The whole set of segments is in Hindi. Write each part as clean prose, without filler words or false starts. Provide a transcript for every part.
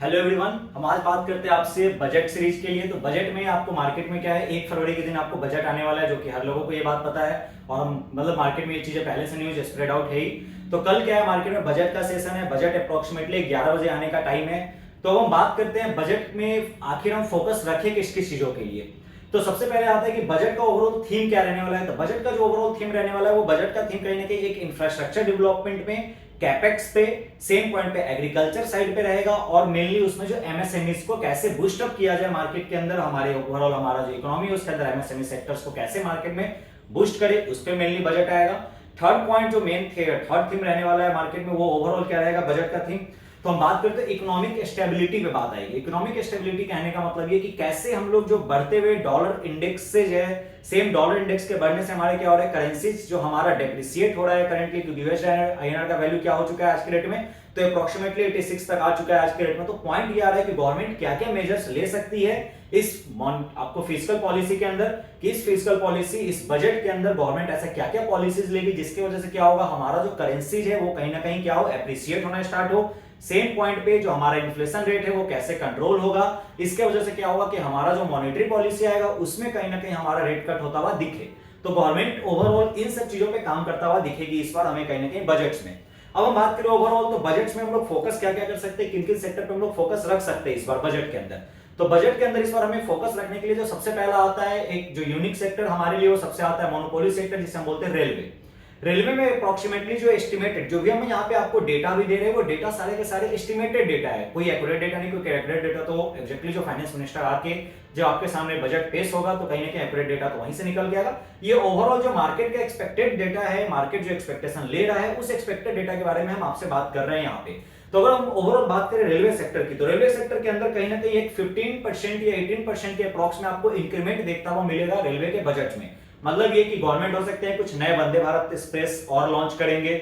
हेलो एवरीवन, हम आज बात करते हैं आपसे बजट सीरीज के लिए। तो बजट में आपको मार्केट में क्या है, 1 फरवरी के दिन आपको बजट आने वाला है, जो कि हर लोगों को ये बात पता है। और हम मतलब मार्केट में ये चीजें पहले से न्यूज स्प्रेड आउट है ही। तो कल क्या है, मार्केट में बजट का सेशन है। बजट अप्रोक्सीमेटली 11 बजे आने का टाइम है। तो अब हम बात करते हैं बजट में आखिर हम फोकस रखें किस किस चीजों के लिए। तो सबसे पहले आता है कि बजट का ओवरऑल थीम क्या रहने वाला है। तो बजट का जो ओवरऑल थीम रहने वाला है, वो बजट का थीम कहीं ना कहीं एक इंफ्रास्ट्रक्चर डेवलपमेंट में, कैपेक्स पे, सेम पॉइंट पे एग्रीकल्चर साइड पे रहेगा। और मेनली उसमें जो एमएसएमईज को कैसे बूस्ट अप किया जाए मार्केट के अंदर, हमारे ओवरऑल हमारा जो इकोनॉमी है उसके अंदर एमएसएमई सेक्टर्स को कैसे मार्केट में बूस्ट करे, उस पर मेनली बजट आएगा। थर्ड पॉइंट जो मेन थर्ड थीम रहने वाला है मार्केट में, वो ओवरऑल क्या रहेगा बजट का थीम। तो हम बात करते हैं इकोनॉमिक स्टेबिलिटी पे बात आएगी। इकोनॉमिक स्टेबिलिटी कहने का मतलब ये कि कैसे हम लोग जो बढ़ते हुए डॉलर इंडेक्स से जो है, सेम डॉलर इंडेक्स के बढ़ने से हमारे क्या हो रहा है, करेंसीज जो हमारा डेप्रिसिएट हो रहा है करेंटली, क्योंकि यूएस आईएनआर का वैल्यू क्या हो चुका है आज के डेट में, तो अप्रोक्सीमेटली 86 तक आ चुका है आज के डेट में। तो पॉइंट ये आ रहा है कि गवर्नमेंट क्या क्या मेजर्स ले सकती है इस आपको फिजिकल पॉलिसी के अंदर, कि इस फिजिकल पॉलिसी इस बजट के अंदर गवर्नमेंट ऐसा क्या क्या पॉलिसीज लेगी जिसकी वजह से क्या होगा, हमारा जो करेंसीज है वो कहीं ना कहीं क्या हो, एप्रिसिएट होना स्टार्ट हो। सेम पॉइंट पे जो हमारा इन्फ्लेशन रेट है वो कैसे कंट्रोल होगा, इसके वजह से क्या होगा कि हमारा जो मॉनेटरी पॉलिसी आएगा उसमें कहीं ना कहीं हमारा रेट कट होता हुआ दिखे। तो गवर्नमेंट ओवरऑल इन सब चीजों पे काम करता हुआ दिखेगी इस बार हमें कहीं ना कहीं बजट्स में। अब हम बात करें ओवरऑल, तो बजट्स में हम लोग फोकस क्या क्या कर सकते हैं, किन किन सेक्टर पे हम लोग फोकस रख सकते हैं इस बार बजट के अंदर। तो बजट के अंदर इस बार हमें फोकस रखने के लिए जो सबसे पहला आता है, एक जो यूनिक सेक्टर हमारे लिए वो सबसे आता है मोनोपोली सेक्टर, जिसे हम बोलते हैं रेलवे। रेलवे में अप्रोक्सीमेटली जो एस्टिमेटेड, जो भी हम यहाँ पे आपको डेटा भी दे रहे हैं, वो डेटा सारे के सारे एस्टिमेटेड डेटा है, कोई एक्यूरेट डेटा नहीं, कोई एक्यूरेट डेटा तो एग्जैक्टली जो फाइनेंस मिनिस्टर आके जो आपके सामने बजट पेश होगा तो कहीं ना कहीं एक्यूरेट डेटा तो वहीं से निकल के आएगा। ये ओवरऑल जो मार्केट का एक्सपेक्टेड डेटा है, मार्केट जो एक्सपेक्टेशन ले रहा है, उस एक्सपेक्टेड डेटा के बारे में हम आपसे बात कर रहे हैं यहाँ पे। तो अगर हम ओवरऑल बात करें रेलवे सेक्टर की, तो रेलवे सेक्टर के अंदर कहीं ना कहीं एक 15% या 18% के अप्रॉक्स में आपको इंक्रीमेंट देखता हुआ मिलेगा रेलवे के बजट में। मतलब ये कि गवर्नमेंट हो सकते हैं कुछ नए वंदे भारत एक्सप्रेस और लॉन्च करेंगे,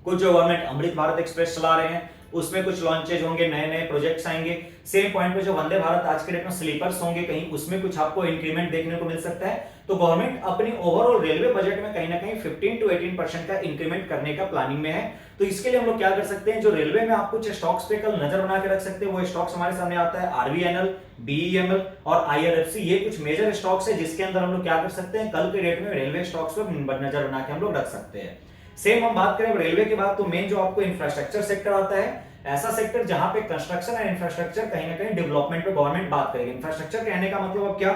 कुछ जो गवर्नमेंट अमृत भारत एक्सप्रेस चला रहे हैं उसमें कुछ लॉन्चेज होंगे, नए नए प्रोजेक्ट्स आएंगे। सेम पॉइंट पे जो वंदे भारत आज के डेट में स्लीपर्स होंगे कहीं, उसमें कुछ आपको इंक्रीमेंट देखने को मिल सकता है। तो गवर्नमेंट अपनी ओवरऑल रेलवे बजट में कहीं ना कहीं 15 to 18% का इंक्रीमेंट करने का प्लानिंग में है। तो इसके लिए हम लोग क्या कर सकते हैं, जो रेलवे में आप कुछ स्टॉक्स पे कल नजर बना के रख सकते हैं, वो स्टॉक्स हमारे सामने आता है आरवीएनएल, बीईएमएल और आईआरएफसी। ये कुछ मेजर स्टॉक्स है जिसके अंदर हम लोग क्या कर सकते हैं, कल के डेट में रेलवे स्टॉक्स पर नजर बना के हम लोग रख सकते हैं। सेम हम बात करें रेलवे के बाद, तो मेन जो आपको इंफ्रास्ट्रक्चर सेक्टर आता है, ऐसा सेक्टर जहां पे कंस्ट्रक्शन एंड इंफ्रास्ट्रक्चर कहीं ना कहीं डेवलपमेंट पे गवर्नमेंट बात करेगी। इंफ्रास्ट्रक्चर कहने का मतलब अब क्या,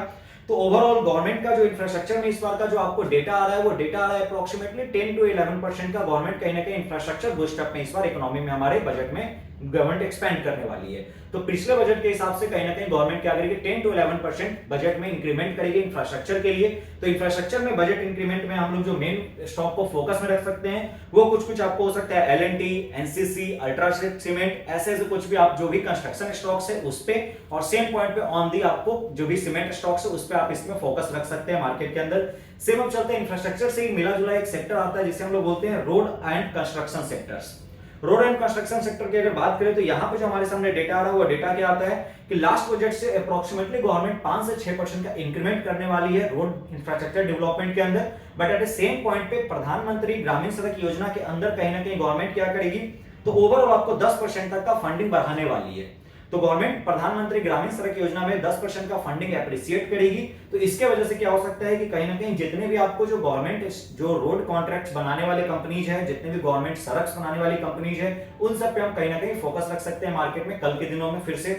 तो ओवरऑल गवर्नमेंट का जो इंफ्रास्ट्रक्चर में इस बार का जो आपको डेटा आ रहा है, वो डेटा आ रहा है अप्रोक्सीमेटली 10 to 11% का गवर्नमेंट कहीं ना कहीं इंफ्रास्ट्रक्चर बूस्टअप में इस बार इकोनॉमी में हमारे बजट में गवर्नमेंट एक्सपेंड करने वाली है। तो पिछले बजट के हिसाब से कहीं ना कहीं गवर्नमेंट क्या करेगी, 10 to 11% बजट में इंक्रीमेंट करेगी इंफ्रास्ट्रक्चर के लिए। तो इंफ्रास्ट्रक्चर में बजट इंक्रीमेंट में हम लोग जो मेन स्टॉक को फोकस में रख सकते हैं, वो कुछ कुछ आपको हो सकता है एलएनटी, एनसीसी, अल्ट्राटेक सीमेंट, ऐसे कुछ भी आप जो भी कंस्ट्रक्शन स्टॉक्स है उस पे, और सेम पॉइंट पे ऑन दी आपको जो भी सीमेंट स्टॉक्स है उस पे आप इसमें फोकस रख सकते हैं मार्केट के अंदर। सेम अब चलते हैं इंफ्रास्ट्रक्चर से ही मिला जुला एक सेक्टर आता है जिसे हम लोग बोलते हैं road and construction sectors. Road and construction sector की अगर बात करें, तो यहां पे जो हमारे सामने डेटा आ रहा है, वो डेटा क्या आता है कि लास्ट बजट से अप्रोक्सीमेटली गवर्नमेंट 5 से 6% का इंक्रीमेंट करने वाली है रोड इंफ्रास्ट्रक्चर डेवलपमेंट के अंदर। But at the same point पे प्रधानमंत्री ग्रामीण सड़क योजना के अंदर कहीं ना कहीं गवर्नमेंट क्या करेगी, तो ओवरऑल आपको 10% तक का फंडिंग बढ़ाने वाली है। तो गवर्नमेंट प्रधानमंत्री ग्रामीण सड़क योजना में 10% का फंडिंग एप्रिशिएट करेगी। तो इसके वजह से क्या हो सकता है कि कहीं ना कहीं जितने भी आपको जो गवर्नमेंट जो रोड कॉन्ट्रैक्ट्स बनाने वाले कंपनीज है, जितने भी गवर्नमेंट सड़क बनाने वाली कंपनीज है, उन सब पे हम कहीं ना कहीं फोकस रख सकते हैं मार्केट में। कल के दिनों में फिर से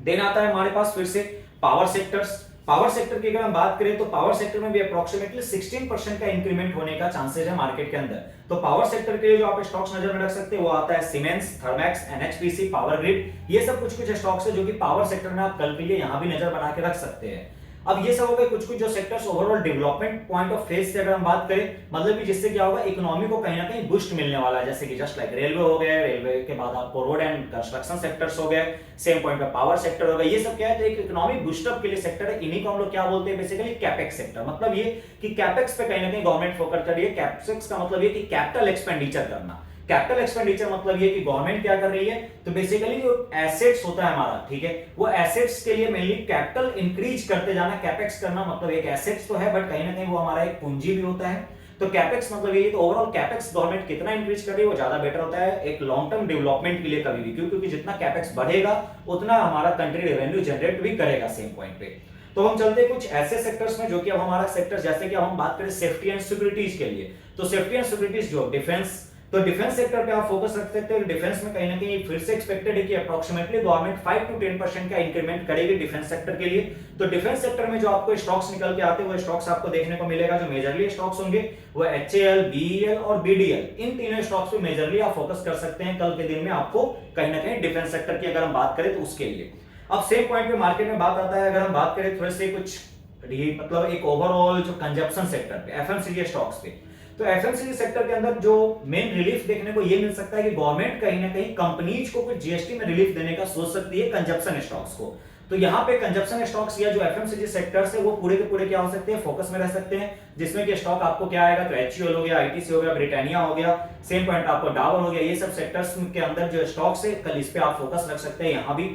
दिन आता है हमारे पास फिर से पावर सेक्टर्स। पावर सेक्टर की अगर हम बात करें, तो पावर सेक्टर में भी अप्रोक्सीमेटली 16% का इंक्रीमेंट होने का चांसेस है मार्केट के अंदर। तो पावर सेक्टर के लिए जो आप स्टॉक्स नजर में रख सकते हैं, वो आता है siemens, Thermax, NHPC, power grid. ये सब कुछ कुछ स्टॉक्स है जो कि पावर सेक्टर में आप कल के लिए यहां भी नजर बना के रख सकते हैं। अब ये सब हो गए कुछ कुछ जो sectors overall development point of phase से अगर हम बात करें, मतलब कि जिससे क्या होगा, इकोनॉमी को कहीं ना कहीं बूस्ट मिलने वाला है। जैसे कि जस्ट लाइक रेलवे हो गया, रेलवे के बाद आपको रोड एंड कंस्ट्रक्शन सेक्टर्स हो गए, सेम पॉइंट पे पावर सेक्टर हो गया। ये सब क्या है, तो एक इकोनॉमिक बूस्टअप के लिए सेक्टर है। इन्हीं को हम लोग क्या बोलते हैं, बेसिकली कैपेक्स सेक्टर। मतलब ये कि कैपेक्स पे कहीं ना कहीं गवर्नमेंट फोकस कर रही है। कैपेक्स का मतलब ये कि कैपिटल एक्सपेंडिचर करना। कैपिटल एक्सपेंडिचर मतलब ये कि गवर्नमेंट क्या कर रही है, तो बेसिकली जो एसेट्स होता है हमारा, ठीक है, वो एसेट्स के लिए मेनली कैपिटल इंक्रीज करते जाना। कैपेक्स करना मतलब एक एसेट्स तो है, बट कहीं ना कहीं वो हमारा एक पूंजी भी होता है। तो कैपेक्स मतलब ये, तो ओवरऑल कैपेक्स गवर्नमेंट कितना इंक्रीज कर रही है वो ज्यादा बेटर होता है एक लॉन्ग टर्म डेवलपमेंट के लिए कभी भी, क्योंकि जितना कैपेक्स बढ़ेगा उतना हमारा कंट्री रेवेन्यू जनरेट भी करेगा सेम पॉइंट पे। तो हम चलते हैं कुछ ऐसे सेक्टर्स में जो कि अब हमारा सेक्टर, जैसे कि अब हम बात करें सेफ्टी एंड सिक्योरिटीज के लिए, तो सेफ्टी एंड सिक्योरिटीज जो डिफेंस, तो डिफेंस सेक्टर पे आप फोकस रख सकते हैं। डिफेंस में कहीं ना कहीं फिर से एक्सपेक्टेड है कि अप्रोक्सीमेटली गवर्नमेंट 5 to 10% का इंक्रीमेंट करेगी डिफेंस सेक्टर के लिए। तो डिफेंस सेक्टर में जो आपको स्टॉक्स निकल के आते हैं वो स्टॉक्स आपको देखने को मिलेगा, जो मेजरली स्टॉक्स होंगे वो HAL, BEL और BDL, इन तीनों स्टॉक्स पे मेजरली आप फोकस कर सकते हैं कल के दिन में आपको कहीं ना कहीं डिफेंस सेक्टर की अगर हम बात करें तो उसके लिए। अब सेम पॉइंट पे मार्केट में बात आता है, अगर हम बात करें थोड़े से कुछ मतलब एक ओवरऑल जो कंजप्शन सेक्टर पे FMCG स्टॉक्स पे, तो FMCG सेक्टर के अंदर जो मेन रिलीफ देखने को ये मिल सकता है कि गवर्नमेंट कहीं ना कहीं कंपनीज को कुछ GST में रिलीफ देने का सोच सकती है कंजप्शन स्टॉक्स को। तो यहाँ पे कंजप्शन स्टॉक्स या जो FMCG सेक्टर्स है वो पूरे के पूरे क्या हो सकते हैं, फोकस में रह सकते हैं, जिसमें कि स्टॉक आपको क्या आएगा, तो HUL हो गया, ITC हो गया, ब्रिटानिया हो गया, सेम पॉइंट आपको डाबर हो गया, ये सब सेक्टर्स के अंदर जो स्टॉक्स है कल इस पे आप फोकस रख सकते हैं। यहाँ भी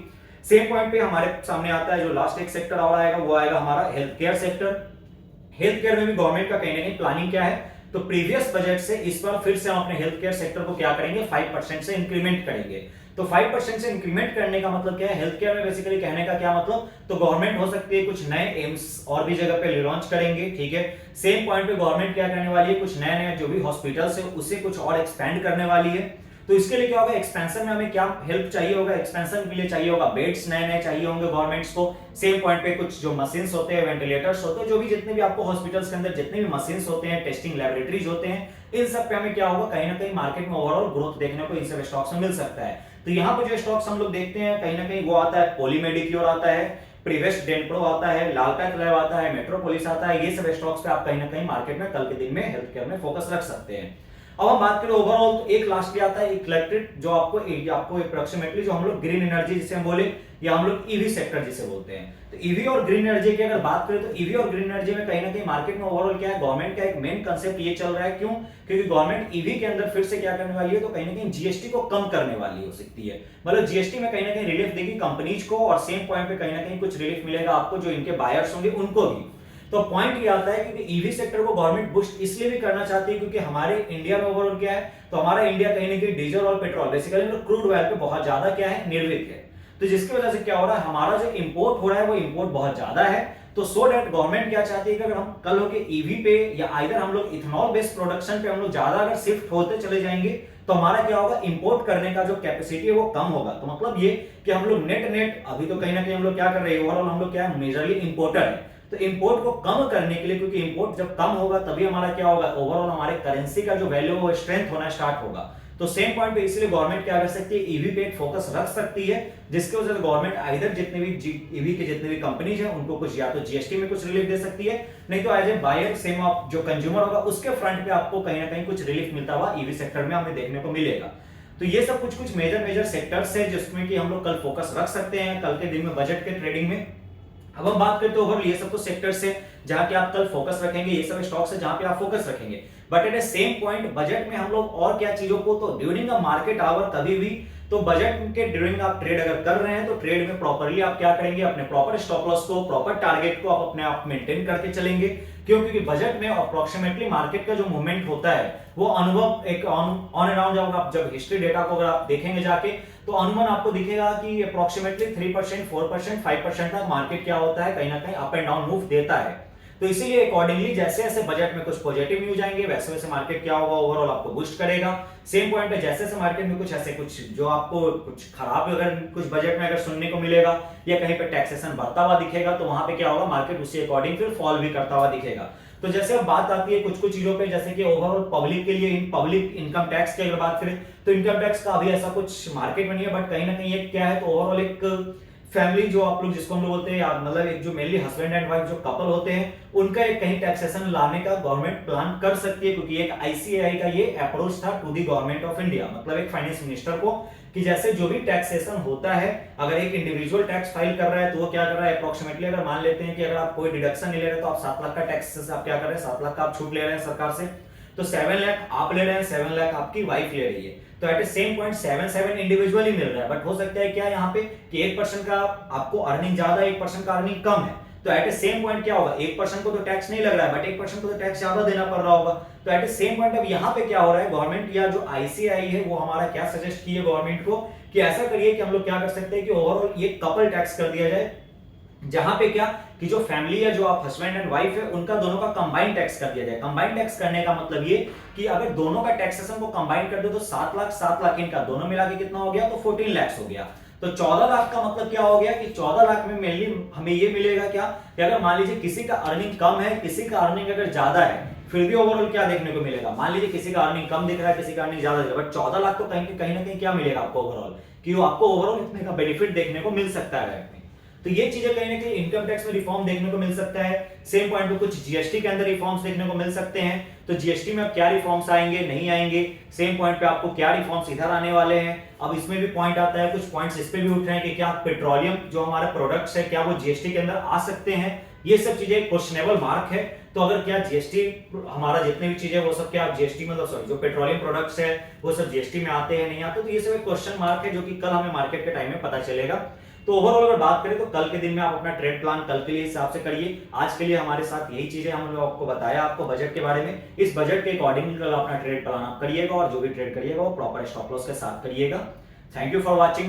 सेम पॉइंट पे हमारे सामने आता है जो लास्ट एक सेक्टर और आएगा वो आएगा हमारा health care sector. Health care में भी गवर्नमेंट का कहीं ना कहीं प्लानिंग क्या है, तो प्रीवियस बजट से इस बार फिर से हम अपने हेल्थ केयर सेक्टर को क्या करेंगे, 5% से इंक्रीमेंट करेंगे। तो 5% से इंक्रीमेंट करने का मतलब क्या है, हेल्थ केयर में बेसिकली कहने का क्या मतलब, तो गवर्नमेंट हो सकती है कुछ नए एम्स और भी जगह पे लॉन्च करेंगे, ठीक है। सेम पॉइंट पे गवर्नमेंट क्या करने वाली है, कुछ नए नए जो भी हॉस्पिटल्स है उसे कुछ और एक्सपेंड करने वाली है। तो इसके लिए क्या होगा, एक्सपेंशन में हमें क्या हेल्प चाहिए होगा, एक्सपेंशन के लिए चाहिए होगा बेड्स नए नए चाहिए होंगे गवर्नमेंट्स को। सेम पॉइंट पे कुछ जो मशीन्स होते हैं, वेंटिलेटर्स होते हैं, जो भी जितने भी आपको हॉस्पिटल्स के अंदर जितने भी मशीन्स होते हैं, टेस्टिंग लैबोरेटरीज होते हैं, इन सब पे हमें क्या होगा, कहीं ना कहीं मार्केट में ओवरऑल ग्रोथ देखने को इन सब स्टॉक्स में मिल सकता है। तो यहाँ पर जो स्टॉक्स हम लोग देखते हैं कहीं ना कहीं वो आता है पॉली मेडिक्योर आता है, प्रीवेस्ट डेंप्रो आता है, लालपैथ लैब आता है, मेट्रोपोलिस आता है, ये सब स्टॉक्स पे आप कहीं ना कहीं मार्केट में कल के दिन में हेल्थ केयर में फोकस रख सकते हैं। अब हम बात करें ओवरऑल, तो एक लास्ट पे आता है इलेक्ट्रिक, जो आपको अप्रोक्सीमेटली जो हम लोग ग्रीन एनर्जी जिसे हम बोले, या हम लोग ईवी सेक्टर जिसे बोलते हैं। तो ईवी और ग्रीन एनर्जी की अगर बात करें तो ईवी और ग्रीन एनर्जी में कहीं ना कहीं मार्केट में ओवरऑल क्या है, गवर्नमेंट का एक मेन कंसेप्ट ये चल रहा है, क्यों, क्योंकि गवर्नमेंट ईवी के अंदर फिर से क्या करने वाली है, तो कहीं ना कहीं जीएसटी को कम करने वाली हो सकती है, मतलब जीएसटी में कहीं ना कहीं रिलीफ देगी कंपनीज को, और सेम पॉइंट पे कहीं ना कहीं कुछ रिलीफ मिलेगा आपको जो इनके बायर्स होंगे उनको भी। तो पॉइंट ये आता है कि ईवी सेक्टर को गवर्नमेंट बूस्ट इसलिए भी करना चाहती है क्योंकि हमारे इंडिया में ओवरऑल क्या है, तो हमारा इंडिया कहीं ना कहीं डीजल और पेट्रोल बेसिकली क्रूड ऑयल पे बहुत ज्यादा क्या है, निर्भर है। तो जिसकी वजह से क्या हो रहा है, हमारा जो इंपोर्ट हो रहा है वो इंपोर्ट बहुत ज्यादा है। तो सो दैट गवर्नमेंट क्या चाहती है कि अगर हम कल होके ईवी पे या आइदर हम लोग इथेनॉल बेस्ड प्रोडक्शन पे हम लोग ज्यादा अगर शिफ्ट होते चले जाएंगे तो हमारा क्या होगा, इंपोर्ट करने का जो कैपेसिटी है वो कम होगा। तो मतलब ये कि हम लोग नेट अभी तो कहीं ना कहीं हम लोग क्या कर रहे हैं, ओवरऑल हम लोग क्या है, मेजरली इंपोर्टर है। तो इंपोर्ट को कम करने के लिए, क्योंकि इंपोर्ट जब कम होगा तभी हमारा क्या होगा, ओवरऑल हमारे करेंसी का जो वैल्यू वो स्ट्रेंथ होना स्टार्ट होगा। तो सेम पॉइंट पे इसलिए गवर्नमेंट क्या कर सकती है, ईवी पे फोकस रख सकती है, जिसकी वजह से गवर्नमेंट आइदर जितने भी ईवी के जितने भी कंपनीज हैं उनको कुछ या तो जीएसटी में कुछ रिलीफ दे सकती है, नहीं तो एज ए बायर सेम आप जो कंज्यूमर होगा उसके फ्रंट पे आपको कहीं ना कहीं कुछ रिलीफ मिलता हुआ ईवी सेक्टर में हमें देखने को मिलेगा। तो ये सब कुछ मेजर सेक्टर्स है जिसमें कि हम लोग कल फोकस रख सकते हैं कल के दिन में बजट के ट्रेडिंग में। अब हम बात करते हैं ओवरऑल, ये सब तो सेक्टर्स है जहां पे आप कल फोकस रखेंगे, ये सब स्टॉक्स है जहां पे आप फोकस रखेंगे। But at A same point budget में हम लोग और क्या चीजों को, तो ड्यूरिंग अ मार्केट आवर कभी भी, तो बजट के ड्यूरिंग आप ट्रेड अगर कर रहे हैं तो ट्रेड में प्रॉपर्ली आप क्या करेंगे, अपने प्रॉपर स्टॉप लॉस को, प्रॉपर टारगेट को आप अपने आप मेंटेन करके चलेंगे। क्यों, क्योंकि बजट में अप्रोक्सीमेटली मार्केट का जो मूवमेंट होता है वो अनुभव एक ऑन एंड ऑन जब आप जब हिस्ट्री डेटा को अगर आप देखेंगे जाके तो अनुमान आपको दिखेगा कि अप्रोक्सीमेटली 3%, 4%, 5% तक मार्केट क्या होता है, कहीं ना कहीं अप एंड डाउन मूव देता है। तो इसीलिए अकॉर्डिंगली जैसे जैसे बजट में कुछ पॉजिटिव न्यूज आएंगे वैसे वैसे मार्केट क्या होगा, ओवरऑल आपको बूस्ट करेगा। सेम पॉइंट पे जैसे जैसे मार्केट में कुछ ऐसे कुछ जो आपको कुछ खराब अगर कुछ बजट में अगर सुनने को मिलेगा या कहीं पे टैक्सेशन बढ़ता हुआ दिखेगा तो वहां पे क्या होगा, मार्केट उसी अकॉर्डिंग फिर फॉल भी करता हुआ दिखेगा। तो जैसे अब बात आती है कुछ चीजों पे, जैसे कि ओवरऑल पब्लिक के लिए पब्लिक इनकम टैक्स की अगर बात करें तो इनकम टैक्स का अभी ऐसा कुछ मार्केट में नहीं है, बट कहीं ना कहीं ये क्या है, तो ओवरऑल एक फैमिली जो आप लोग जिसको हम लोग बोलते हैं, मतलब एक जो मेनली हस्बैंड एंड वाइफ जो कपल होते हैं उनका एक कहीं टैक्सेशन लाने का गवर्नमेंट प्लान कर सकती है, क्योंकि एक आईसीएआई का ये अप्रोच था to the government of India, मतलब एक फाइनेंस मिनिस्टर को, कि जैसे जो भी टैक्सेशन होता है, अगर एक इंडिविजुअल टैक्स फाइल कर रहा है तो वो क्या कर रहा है, अप्रोक्सीमेटली अगर मान लेते हैं कि अगर आप कोई डिडक्शन नहीं ले रहे तो आप 7 लाख का टैक्स आप क्या कर रहे हैं, 7 लाख का आप छूट ले रहे हैं सरकार से, तो 7 लाख आप ले रहे हैं, 7 लाख आपकी वाइफ ले रही है, तो एट ए सेम पॉइंट 7 इंडिविजुअली मिल रहा है। बट हो सकता है क्या यहाँ पे कि 1% का आपको अर्निंग ज्यादा, 1% का अर्निंग कम है, तो एट ए सेम पॉइंट क्या होगा, 1% को तो टैक्स नहीं लग रहा है, बट 1% को तो टैक्स ज्यादा देना पड़ रहा होगा। तो एट ए सेम पॉइंट अब यहाँ पे क्या हो रहा है, गवर्नमेंट या जो आईसीआई है वो हमारा क्या सजेस्ट किए गवर्नमेंट को कि ऐसा करिए कि हम लोग क्या कर सकते हैं कि ओवरऑल ये कपल टैक्स कर दिया जाए, जहां पे क्या कि जो फैमिली है, जो आप हस्बैंड एंड वाइफ है, उनका दोनों का कंबाइंड टैक्स कर दिया जाए। कंबाइंड टैक्स करने का मतलब ये कि अगर दोनों का टैक्सेशन को कंबाइन कर दो तो 7 लाख इनका दोनों मिला के कितना हो गया, तो 14 लाख हो गया। तो 14 लाख का मतलब क्या हो गया कि 14 लाख में मेनली हमें ये मिलेगा क्या कि अगर मान लीजिए किसी का अर्निंग कम है, किसी का अर्निंग अगर ज्यादा है, फिर भी ओवरऑल क्या देखने को मिलेगा, मान लीजिए किसी का अर्निंग कम दिख रहा है, किसी का अर्निंग ज्यादा दिख रहा है, बट 14 लाख तो कहीं ना कहीं क्या मिलेगा आपको ओवरऑल, कि वो आपको ओवरऑल इतने का बेनिफिट देखने को मिल सकता है। तो ये चीजें कहीं ना कहीं इनकम टैक्स में रिफॉर्म देखने को मिल सकता है। सेम पॉइंट पे कुछ जीएसटी के अंदर रिफॉर्म्स देखने को मिल सकते हैं। तो जीएसटी में अब क्या रिफॉर्म्स आएंगे, नहीं आएंगे, सेम पॉइंट पे आपको क्या रिफॉर्म्स इधर आने वाले हैं। अब इसमें भी पॉइंट आता है, कुछ पॉइंट्स इस पे भी उठ रहे हैं कि क्या पेट्रोलियम जो हमारे प्रोडक्ट्स है क्या वो जीएसटी के अंदर आ सकते हैं। ये सब चीजें क्वेश्चनेबल मार्क है। तो अगर क्या जीएसटी हमारा जितने भी चीजें वो सब क्या जीएसटी मतलब सॉरी जो पेट्रोलियम प्रोडक्ट्स है वो सब जीएसटी में आते हैं नहीं आते, तो ये सब एक क्वेश्चन मार्क है जो कि कल हमें मार्केट के टाइम में पता चलेगा। तो ओवरऑल अगर बात करें तो कल के दिन में आप अपना ट्रेड प्लान कल के लिए हिसाब से करिए। आज के लिए हमारे साथ यही चीजें हमने आपको बताया, आपको बजट के बारे में। इस बजट के अकॉर्डिंग कल अपना ट्रेड प्लान आप करिएगा और जो भी ट्रेड करिएगा वो प्रॉपर स्टॉप लॉस के साथ करिएगा। Thank you for watching.